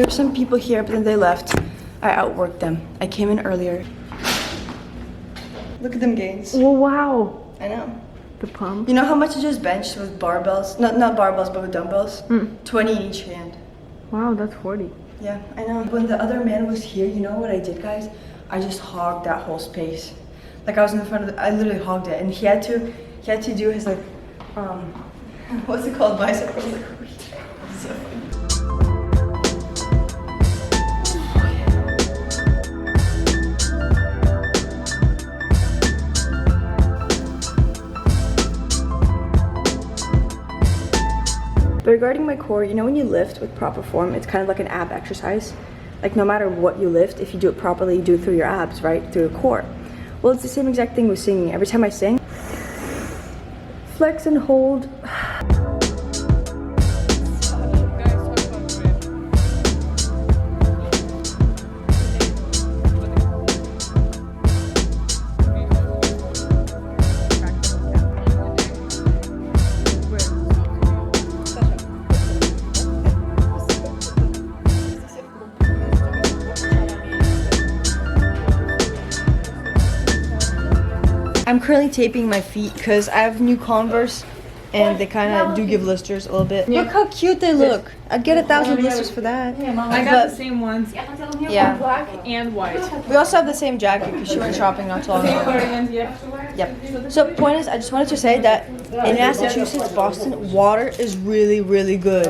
There were some people here, but then they left. I outworked them. I came in earlier. Look at them gains. Oh, wow. I know. The pump. You know how much I just benched with barbells? Not barbells, but with dumbbells? 20 in each hand. Wow, that's 40. Yeah, I know. When the other man was here, you know what I did, guys? I just hogged that whole space. Like I was in front of I literally hogged it, and he had to do his like, what's it called, bicep? I was like, oh, shit. So funny. But regarding my core, you know when you lift with proper form, it's kind of like an ab exercise. Like no matter what you lift, if you do it properly, you do it through your abs, right? Through your core. Well, it's the same exact thing with singing. Every time I sing, flex and hold. I'm currently taping my feet because I have new Converse and they kind of do give blisters a little bit. Yeah. Look how cute they look. I'd get 1,000 blisters for that. I got the same ones. Yeah. Black and white. We also have the same jacket because she went shopping not too long ago. Yep. So point is, I just wanted to say that in Massachusetts, Boston, water is really, really good.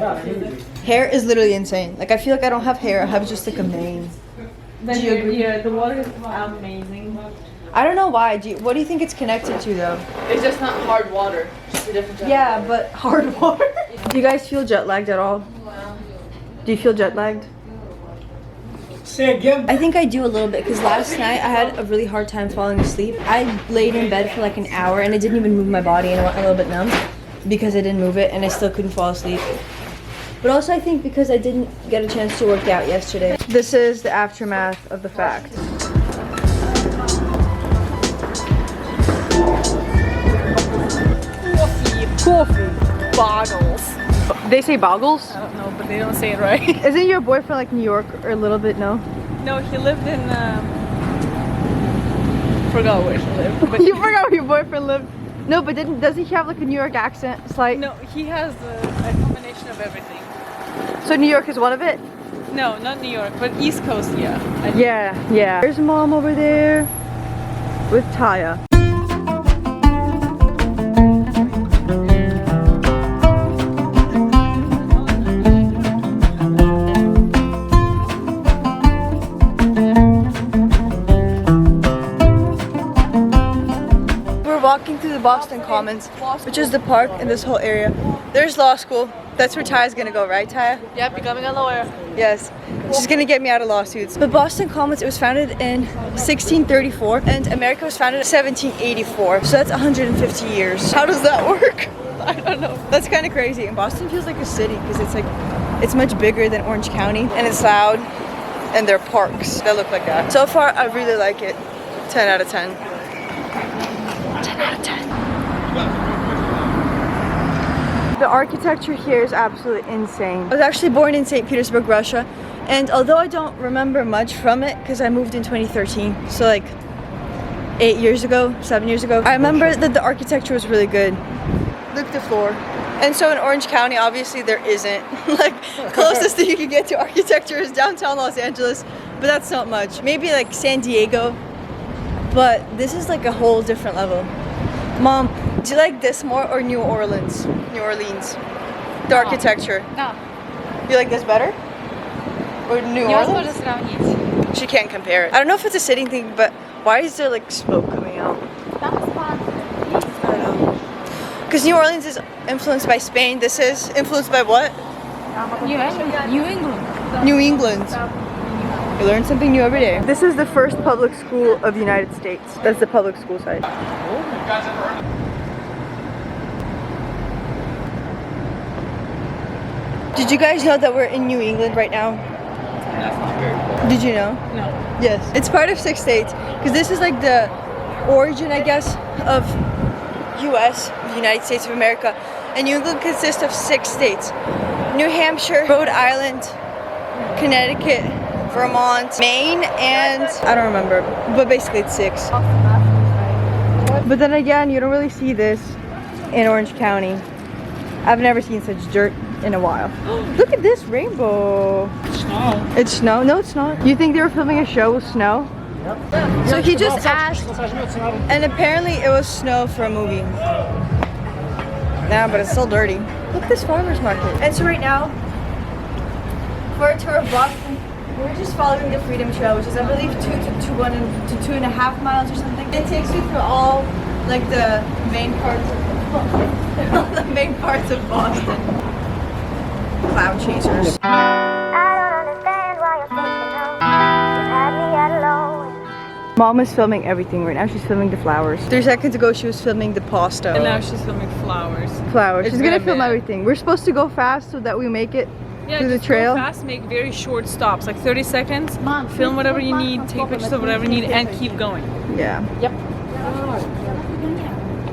Hair is literally insane. Like I feel like I don't have hair. I have just like a mane. Do you agree? Yeah, the water is amazing. I don't know why. What do you think it's connected to though? It's just not hard water. Just a different type. Yeah, but hard water. Do you guys feel jet lagged at all? Do you feel jet lagged? Say again. I think I do a little bit because last night I had a really hard time falling asleep. I laid in bed for like an hour and I didn't even move my body and I went a little bit numb because I didn't move it and I still couldn't fall asleep. But also I think because I didn't get a chance to work out yesterday. This is the aftermath of the fact. Coffee. Boggles. They say boggles? I don't know, but they don't say it right. Isn't your boyfriend like New York or a little bit, no? No, he lived in, forgot where he lived. But You forgot where your boyfriend lived? No, but doesn't he have like a New York accent? Slight. no, he has a combination of everything. So New York is one of it? No, not New York, but East Coast, yeah. Yeah. There's mom over there with Taya. Walking through the Boston Commons, which is the park in this whole area. There's law school. That's where Taya's gonna go, right, Taya? Yeah, becoming a lawyer. Yes. She's gonna get me out of lawsuits. But Boston Commons, it was founded in 1634, and America was founded in 1784. So that's 150 years. How does that work? I don't know. That's kind of crazy. And Boston feels like a city because it's much bigger than Orange County, and it's loud, and there are parks that look like that. So far, I really like it. 10 out of 10. 10 out of 10. The architecture here is absolutely insane. I was actually born in St. Petersburg, Russia, and although I don't remember much from it because I moved in 2013, so like 7 years ago, I remember that the architecture was really good. Look at the floor. And so in Orange County, obviously there isn't. Like, closest thing you can get to architecture is downtown Los Angeles, but that's not much. Maybe like San Diego, but this is like a whole different level. Mom, do you like this more or New Orleans? The architecture. No. You like this better? Or New Orleans? She can't compare it. I don't know if it's a sitting thing, but why is there like smoke coming out? I don't know. Because New Orleans is influenced by Spain. This is influenced by what? New England. New England. You learn something new every day. This is the first public school of the United States. That's the public school side. Did you guys know that we're in New England right now? That's not very cool. Did you know? No. Yes. It's part of 6 states because this is like the origin, I guess, of US, the United States of America. And New England consists of 6 states. New Hampshire, Rhode Island, Connecticut, Vermont, Maine, and I don't remember, but basically it's 6. But then again, you don't really see this in Orange County. I've never seen such dirt in a while. Look at this rainbow. Snow. It's snow? No, it's not. You think they were filming a show with snow? Yep. So he just asked, and apparently it was snow for a movie. Nah, but it's still dirty. Look at this farmer's market. And so right now, for a tour of Boston, we're just following the Freedom Trail, which is I believe 2 to 2.5 miles or something. It takes you through all like the main parts of Boston. Cloud chasers. Mom is filming everything right now. She's filming the flowers. 3 seconds ago, she was filming the pasta. And now she's filming flowers. Flowers. It's She's gonna been a film bit. everything. We're supposed to go fast so that we make it Yeah, through the just trail. go fast, make very short stops, like 30 seconds. Film whatever you need, take pictures of whatever you need, and keep going. Yeah.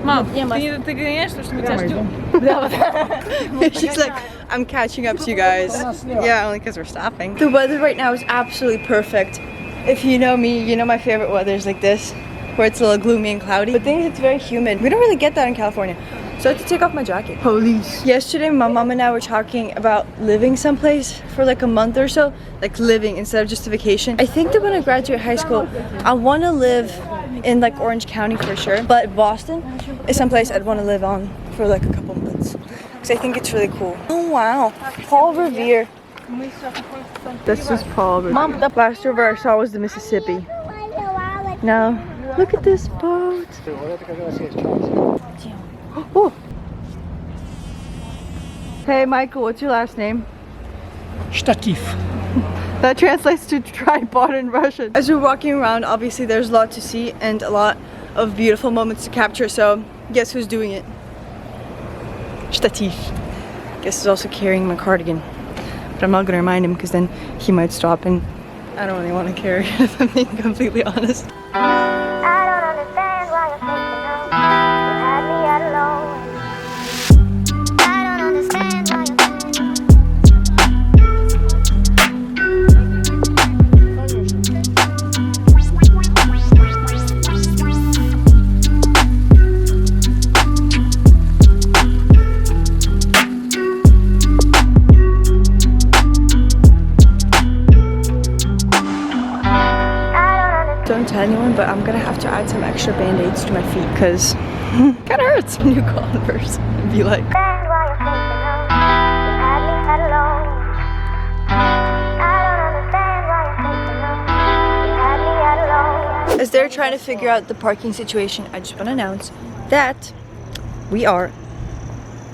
Mom, ты гоняешь, что мы тебя ждем? She's like, I'm catching up to you guys. Yeah, only because we're stopping. The weather right now is absolutely perfect. If you know me, you know my favorite weather is like this, where it's a little gloomy and cloudy. But things it's very humid. We don't really get that in California. So I had to take off my jacket. Police. Yesterday, my mom and I were talking about living someplace for like a month or so. Like living instead of just a vacation. I think that when I graduate high school, I want to live in like Orange County for sure. But Boston is someplace I'd want to live on for like a couple months. Because I think it's really cool. Oh wow. Paul Revere. This is Paul Revere. Mom, the last river I saw was the Mississippi. Now, look at this boat. Oh. Hey Michael, what's your last name? Shtativ. That translates to tripod in Russian. As we're walking around, obviously there's a lot to see and a lot of beautiful moments to capture, so guess who's doing it? Shtativ. Guess who's also carrying my cardigan. But I'm not gonna remind him because then he might stop and I don't really want to carry it if I'm being completely honest. Don't tell anyone, but I'm gonna have to add some extra band-aids to my feet because kinda hurts. New Converse. Be like. As they're trying to figure out the parking situation, I just want to announce that we are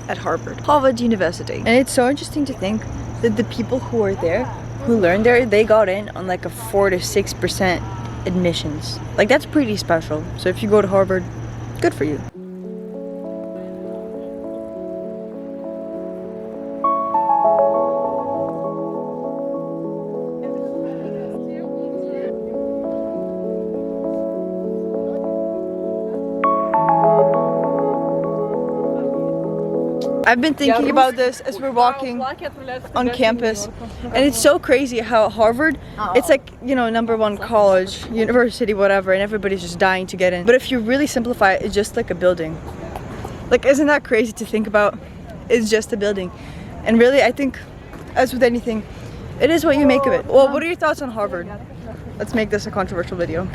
at Harvard University. And it's so interesting to think that the people who are there, who learned there, they got in on like a 4 to 6% admissions. Like that's pretty special. So if you go to Harvard, good for you. I've been thinking about this as we're walking on campus, and it's so crazy how Harvard, it's like, you know, #1 college, university, whatever, and everybody's just dying to get in. But if you really simplify it, it's just like a building. Like, isn't that crazy to think about? It's just a building. And really, I think, as with anything, it is what you make of it. Well, what are your thoughts on Harvard? Let's make this a controversial video.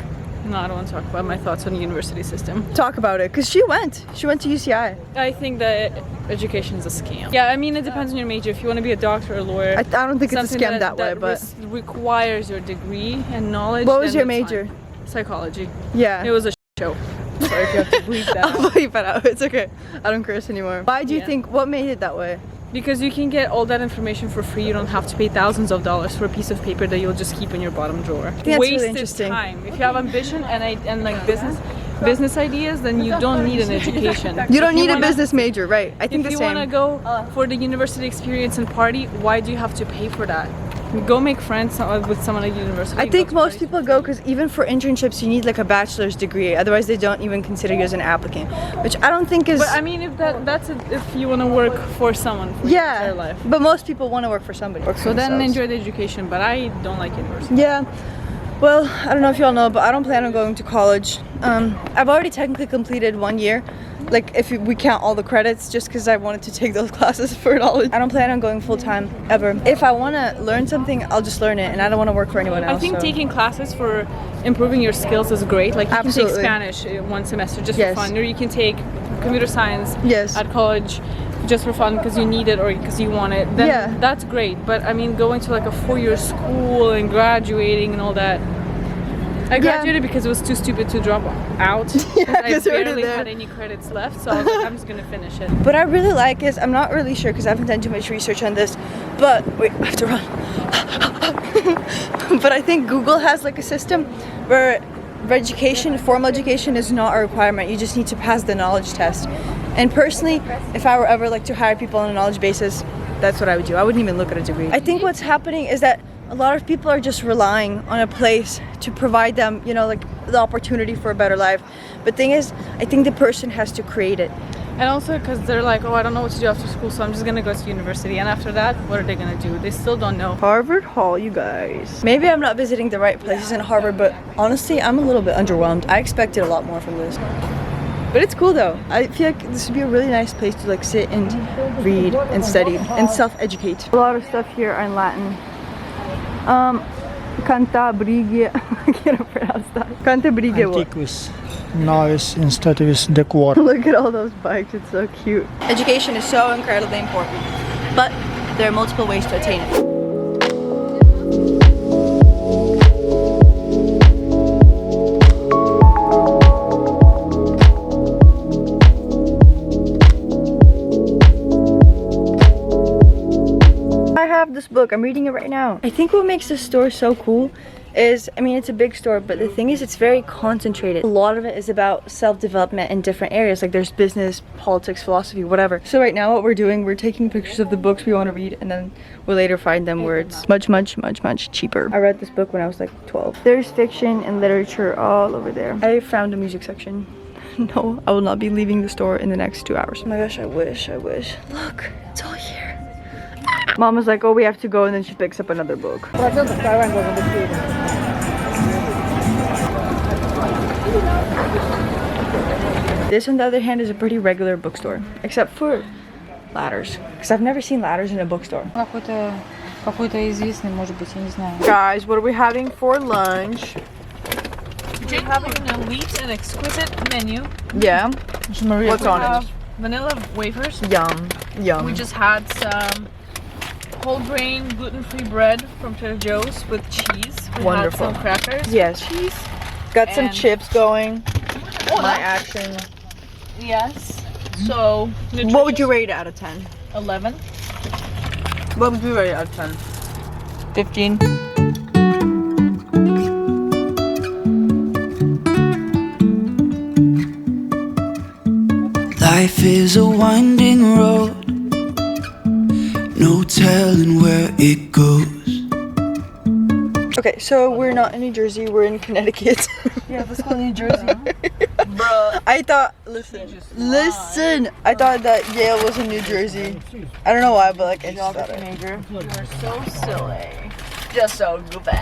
No, I don't want to talk about my thoughts on the university system. Talk about it, because she went to UCI. I think that education is a scam. Yeah, I mean, it depends on your major. If you want to be a doctor or a lawyer, I don't think it's a something scam that way, but... requires your degree and knowledge. What was then your it's major? fine. Psychology. Yeah. It was a show. Sorry if you have to bleep that I'll out. bleep it out. It's okay. I don't curse anymore. Why do you Yeah. think, what made it that way? Because you can get all that information for free. You don't have to pay thousands of dollars for a piece of paper that you'll just keep in your bottom drawer. that's really Wasted interesting. time. If you have ambition and like business ideas, then you don't need an education. You don't If need a wanna- business major, right? I think If the you same. want to go for the university experience and party, why do you have to pay for that? go make friends with someone at university. I and think go to most parties. people go because even for internships, you need like a bachelor's degree. Otherwise, they don't even consider you as an applicant, which I don't think is. But I mean, if if you want to work for someone for your entire yeah, life. but most people want to work for somebody. So then enjoy the education, but I don't like university. Yeah. Well, I don't know if y'all know, but I don't plan on going to college. I've already technically completed 1 year, like if we count all the credits, just because I wanted to take those classes for knowledge. I don't plan on going full time ever. If I want to learn something, I'll just learn it, and I don't want to work for anyone else. I think so. taking classes for improving your skills is great. Like you Absolutely. can take Spanish one semester just Yes. for fun, or you can take computer science Yes. at college just for fun because you need it or because you want it. Then Yeah. that's great. But I mean, going to like a 4-year school and graduating and all that. I graduated because it was too stupid to drop out. Yeah, I 'cause you're already barely there. had any credits left, so I was like, I'm just gonna finish it. What I really like is, I'm not really sure because I haven't done too much research on this, but wait, I have to run. But I think Google has like a system where education, formal education is not a requirement. You just need to pass the knowledge test. And personally, if I were ever like to hire people on a knowledge basis, that's what I would do. I wouldn't even look at a degree. I think what's happening is that a lot of people are just relying on a place to provide them, you know, like the opportunity for a better life. But thing is, I think the person has to create it. And also because they're like, oh, I don't know what to do after school, so I'm just gonna go to university. And after that, what are they gonna do? They still don't know. Harvard Hall, you guys. Maybe I'm not visiting the right places in Harvard, but honestly, I'm a little bit underwhelmed. I expected a lot more from this. But it's cool though. I feel like this would be a really nice place to like sit and read and study and self-educate. A lot of stuff here in Latin. Cantabrighe. I can't pronounce that. Cantabrighe what? Antiquus, novis institutus decor. Look at all those bikes. It's so cute. Education is so incredibly important, but there are multiple ways to attain it. This book, I'm reading it right now. I think what makes this store so cool is, I mean, it's a big store, but the thing is, it's very concentrated. A lot of it is about self-development in different areas, like there's business, politics, philosophy, whatever. So right now what we're doing, we're taking pictures of the books we want to read, and then we'll later find them where it's much cheaper. I read this book when I was like 12. There's fiction and literature all over there. I found a music section. No, I will not be leaving the store in the next 2 hours. Oh my gosh, I wish. Look, it's all here. Mama's like, oh, we have to go, and then she picks up another book. This, on the other hand, is a pretty regular bookstore, except for ladders, because I've never seen ladders in a bookstore. Какой-то известный, может быть, я не знаю. Guys, what are we having for lunch? We're having an elite and exquisite menu. Yeah. What's on it? Vanilla wafers. Yum. Yum. We just had some whole grain gluten-free bread from Trader Joe's with cheese. We Wonderful. had some crackers. Yes. With cheese. Got some and- chips going. Oh, My action. Yes. So. What would you rate it out of 10? 11. What would you rate it out of 10? 15. Life is a winding road, no telling where it goes. Okay, so we're not in New Jersey, we're in Connecticut. Yeah, let's go to New Jersey. Bro, I thought, listen, I thought that Yale was in New Jersey. I don't know why, but like, I just thought it. Major. You're so silly. Just so goofy.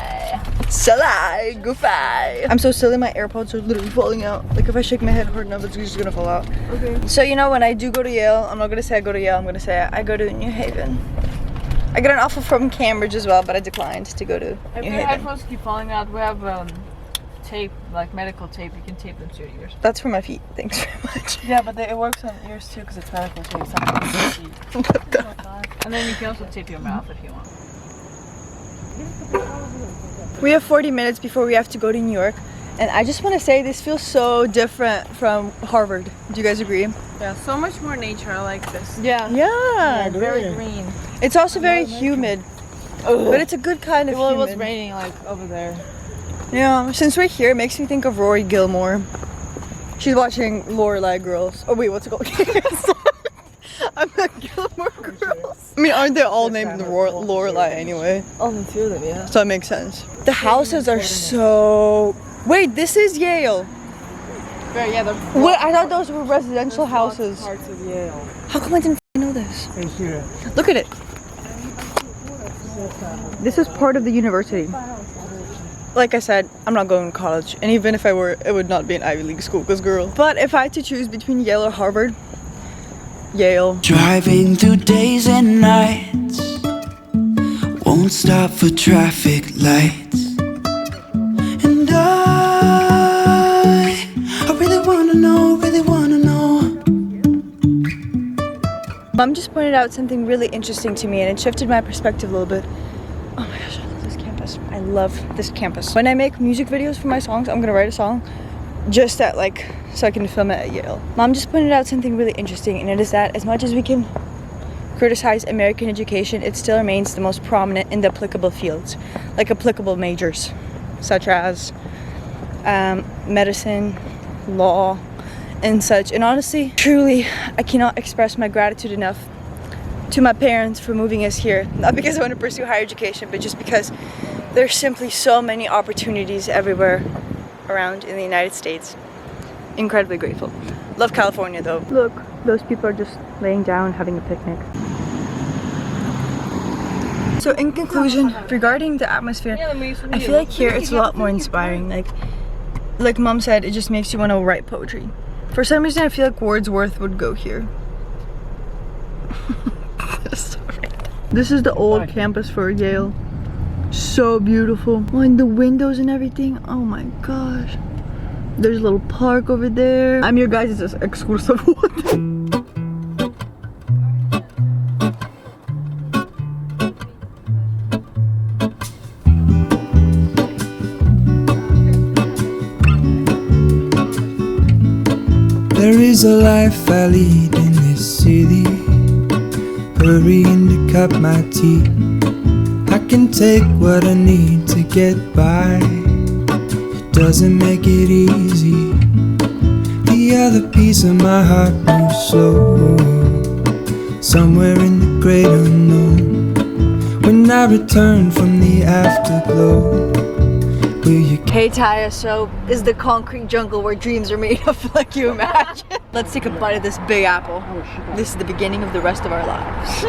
Silly, goofy. I'm so silly, my AirPods are literally falling out. Like if I shake my head hard enough, it's just gonna fall out. Okay. So you know, when I do go to Yale, I'm not gonna say I go to Yale, I'm gonna say I go to New Haven. I got an offer from Cambridge as well, but I declined to go to If New your Haven. headphones keep falling out, we have tape, like medical tape. You can tape them to your ears. That's for my feet, thanks very much. Yeah, but it works on ears too because it's medical tape. It's not And then you can also tape your mouth if you want. We have 40 minutes before we have to go to New York, and I just want to say this feels so different from Harvard. Do you guys agree? Yeah, so much more nature. I like this. Yeah. Yeah. Very green. It's also very humid, but it's a good kind of Well, it humid. was raining like over there. Yeah, since we're here, it makes me think of Rory Gilmore. She's watching Lorelai Girls. Oh wait, what's it called? I'm not Gilmore Girls. I mean, aren't they all named Lorelei anyway? Only two of them, yeah. So it makes sense. The houses are so... Wait, this is Yale. Yeah, the Wait, I thought those were residential houses. parts of Yale. How come I didn't know this? Look at it. This is part of the university. Like I said, I'm not going to college. And even if I were, it would not be an Ivy League school, because girl. But if I had to choose between Yale or Harvard, Yale. Driving through days and nights, won't stop for traffic lights. And I really wanna know, really wanna know. Mom just pointed out something really interesting to me, and it shifted my perspective a little bit. Oh my gosh, I love this campus. I love this campus. When I make music videos for my songs, I'm gonna write a song just at so I can film it at Yale. Mom just pointed out something really interesting, and it is that as much as we can criticize American education, it still remains the most prominent in the applicable fields, like applicable majors, such as medicine, law, and such. And honestly, truly, I cannot express my gratitude enough to my parents for moving us here. Not because I want to pursue higher education, but just because there's simply so many opportunities everywhere around in the United States. Incredibly grateful. Love California though. Look, those people are just laying down having a picnic. So in conclusion, regarding the atmosphere, I feel like here it's a lot more inspiring. Like Mom said, it just makes you want to write poetry. For some reason, I feel like Wordsworth would go here. This is the old campus for Yale. So beautiful. Oh, and the windows and everything. Oh my gosh. There's a little park over there. I'm your guys' exclusive one. There is a life I lead in this city, hurrying to cut my teeth. I can take what I need to get by. It doesn't make it easy. The other piece of my heart moves slow, somewhere in the great unknown. When I return from the afterglow, will you? Hey Taya, so is the concrete jungle where dreams are made of, like you imagine? Let's take a bite of this big apple. This is the beginning of the rest of our lives.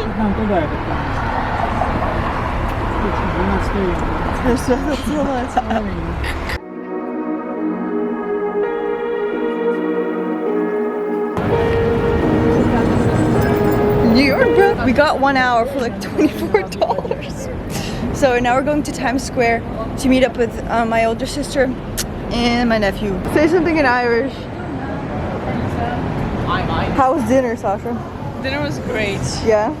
New York, bro. We got 1 hour for like $24. So now we're going to Times Square to meet up with my older sister and my nephew. Say something in Irish. How was dinner, Sasha? Dinner was great. Yeah?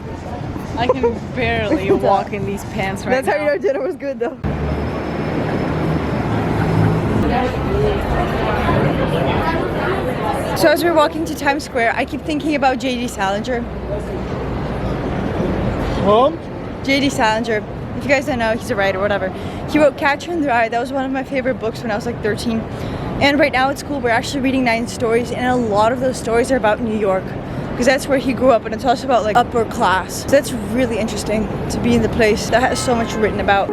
I can barely walk in these pants right That's now. how you know dinner was good though. So as we're walking to Times Square, I keep thinking about J.D. Salinger. J.D. Salinger. If you guys don't know, he's a writer, whatever. He wrote Catcher in the Rye. That was one of my favorite books when I was like 13. And right now at school, we're actually reading 9 stories, and a lot of those stories are about New York, because that's where he grew up, and it's also about like upper class. So that's really interesting to be in the place that has so much written about.